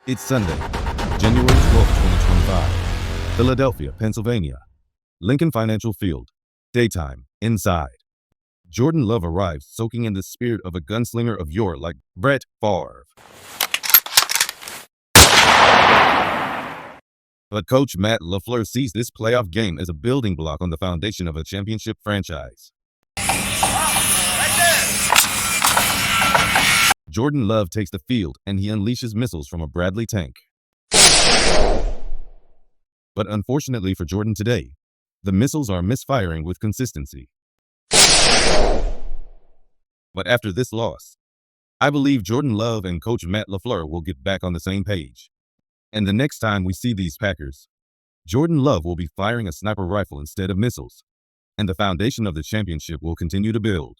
It's Sunday, January 12th, 2025. Philadelphia, Pennsylvania. Lincoln Financial Field. Daytime, inside. Jordan Love arrives soaking in the spirit of a gunslinger of yore like Brett Favre. But coach Matt LaFleur sees this playoff game as a building block on the foundation of a championship franchise. Jordan Love takes the field and he unleashes missiles from a Bradley tank. But unfortunately for Jordan today, the missiles are misfiring with consistency. But after this loss, I believe Jordan Love and coach Matt LaFleur will get back on the same page. And the next time we see these Packers, Jordan Love will be firing a sniper rifle instead of missiles, and the foundation of the championship will continue to build.